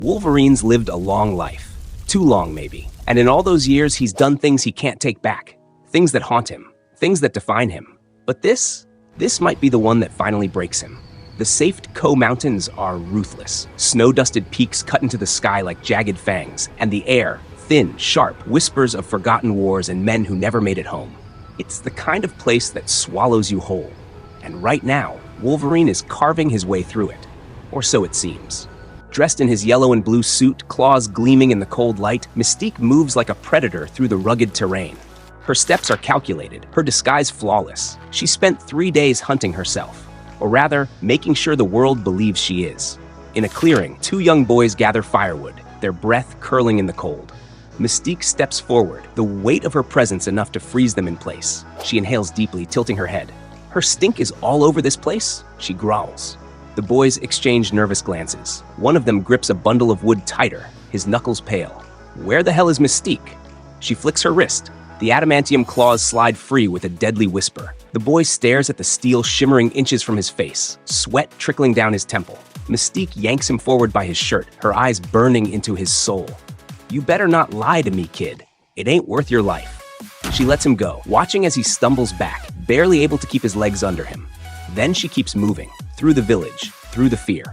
Wolverine's lived a long life. Too long, maybe. And in all those years, he's done things he can't take back. Things that haunt him. Things that define him. But this might be the one that finally breaks him. The Safed Co Mountains are ruthless. Snow-dusted peaks cut into the sky like jagged fangs, and the air, thin, sharp, whispers of forgotten wars and men who never made it home. It's the kind of place that swallows you whole. And right now, Wolverine is carving his way through it. Or so it seems. Dressed in his yellow and blue suit, claws gleaming in the cold light, Mystique moves like a predator through the rugged terrain. Her steps are calculated, her disguise flawless. She spent 3 days hunting herself, or rather, making sure the world believes she is. In a clearing, 2 young boys gather firewood, their breath curling in the cold. Mystique steps forward, the weight of her presence enough to freeze them in place. She inhales deeply, tilting her head. Her stink is all over this place, she growls. The boys exchange nervous glances. One of them grips a bundle of wood tighter, his knuckles pale. Where the hell is Mystique? She flicks her wrist. The adamantium claws slide free with a deadly whisper. The boy stares at the steel shimmering inches from his face, sweat trickling down his temple. Mystique yanks him forward by his shirt, her eyes burning into his soul. You better not lie to me, kid. It ain't worth your life. She lets him go, watching as he stumbles back, barely able to keep his legs under him. Then she keeps moving, through the village, through the fear.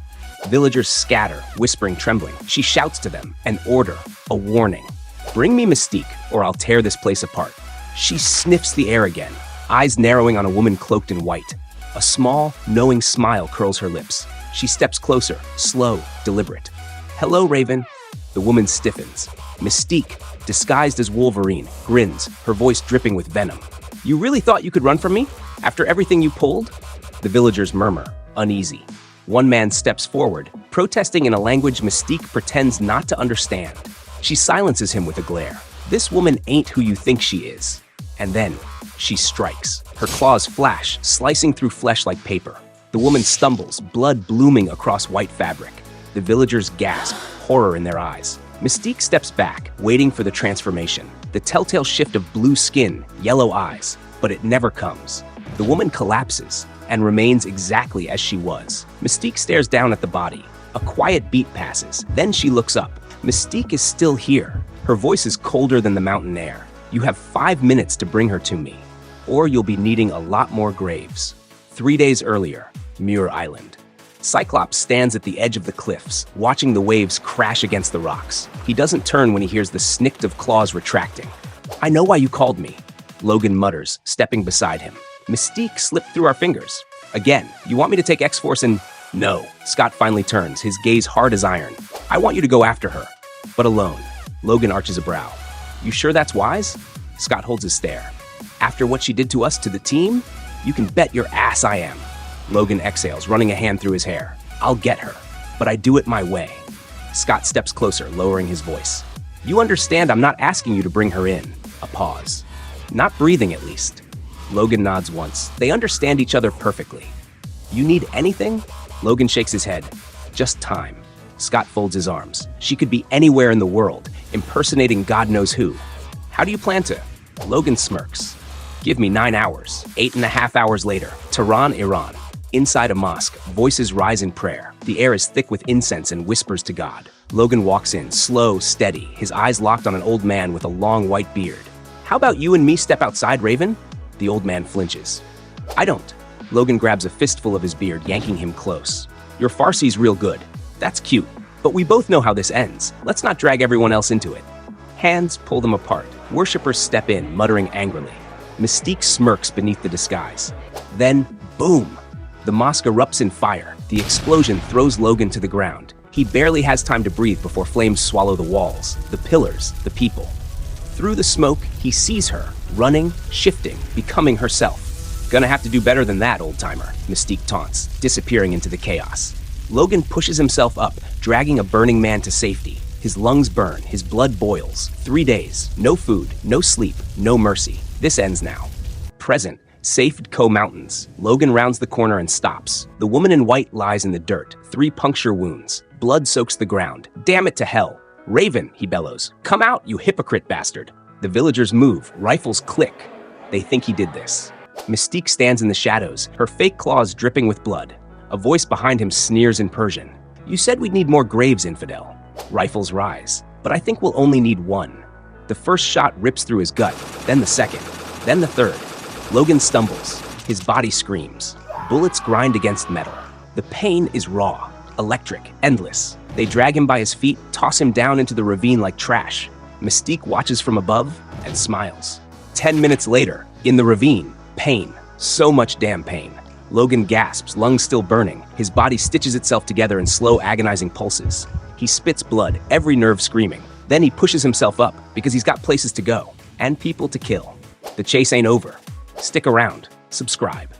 Villagers scatter, whispering, trembling. She shouts to them, an order, a warning. Bring me Mystique, or I'll tear this place apart. She sniffs the air again, eyes narrowing on a woman cloaked in white. A small, knowing smile curls her lips. She steps closer, slow, deliberate. Hello, Raven. The woman stiffens. Mystique, disguised as Wolverine, grins, her voice dripping with venom. You really thought you could run from me? After everything you pulled? The villagers murmur, uneasy. One man steps forward, protesting in a language Mystique pretends not to understand. She silences him with a glare. This woman ain't who you think she is. And then, she strikes. Her claws flash, slicing through flesh like paper. The woman stumbles, blood blooming across white fabric. The villagers gasp, horror in their eyes. Mystique steps back, waiting for the transformation. The telltale shift of blue skin, yellow eyes. But it never comes. The woman collapses and remains exactly as she was. Mystique stares down at the body. A quiet beat passes. Then she looks up. Mystique is still here. Her voice is colder than the mountain air. You have 5 minutes to bring her to me, or you'll be needing a lot more graves. 3 days earlier, Muir Island. Cyclops stands at the edge of the cliffs, watching the waves crash against the rocks. He doesn't turn when he hears the snick of claws retracting. I know why you called me, Logan mutters, stepping beside him. Mystique slipped through our fingers. Again, you want me to take X-Force and... No. Scott finally turns, his gaze hard as iron. I want you to go after her, but alone. Logan arches a brow. You sure that's wise? Scott holds his stare. After what she did to us, to the team? You can bet your ass I am. Logan exhales, running a hand through his hair. I'll get her, but I do it my way. Scott steps closer, lowering his voice. You understand I'm not asking you to bring her in. A pause. Not breathing, at least. Logan nods once. They understand each other perfectly. You need anything? Logan shakes his head. Just time. Scott folds his arms. She could be anywhere in the world, impersonating God knows who. How do you plan to? Logan smirks. Give me 9 hours. 8.5 hours later, Tehran, Iran. Inside a mosque, voices rise in prayer. The air is thick with incense and whispers to God. Logan walks in, slow, steady, his eyes locked on an old man with a long white beard. How about you and me step outside, Raven? The old man flinches. I don't. Logan grabs a fistful of his beard, yanking him close. Your Farsi's real good. That's cute. But we both know how this ends. Let's not drag everyone else into it. Hands pull them apart. Worshippers step in, muttering angrily. Mystique smirks beneath the disguise. Then, boom! The mosque erupts in fire. The explosion throws Logan to the ground. He barely has time to breathe before flames swallow the walls, the pillars, the people. Through the smoke, he sees her, running, shifting, becoming herself. Gonna have to do better than that, old-timer, Mystique taunts, disappearing into the chaos. Logan pushes himself up, dragging a burning man to safety. His lungs burn, his blood boils. 3 days, no food, no sleep, no mercy. This ends now. Present, Safed Co Mountains. Logan rounds the corner and stops. The woman in white lies in the dirt, 3 puncture wounds. Blood soaks the ground. Damn it to hell. Raven, he bellows. Come out, you hypocrite bastard. The villagers move, rifles click. They think he did this. Mystique stands in the shadows, her fake claws dripping with blood. A voice behind him sneers in Persian. You said we'd need more graves, infidel. Rifles rise, but I think we'll only need one. The first shot rips through his gut, then the second, then the third. Logan stumbles. His body screams. Bullets grind against metal. The pain is raw, electric, endless. They drag him by his feet, toss him down into the ravine like trash. Mystique watches from above and smiles. 10 minutes later, in the ravine, pain. So much damn pain. Logan gasps, lungs still burning. His body stitches itself together in slow, agonizing pulses. He spits blood, every nerve screaming. Then he pushes himself up because he's got places to go and people to kill. The chase ain't over. Stick around. Subscribe.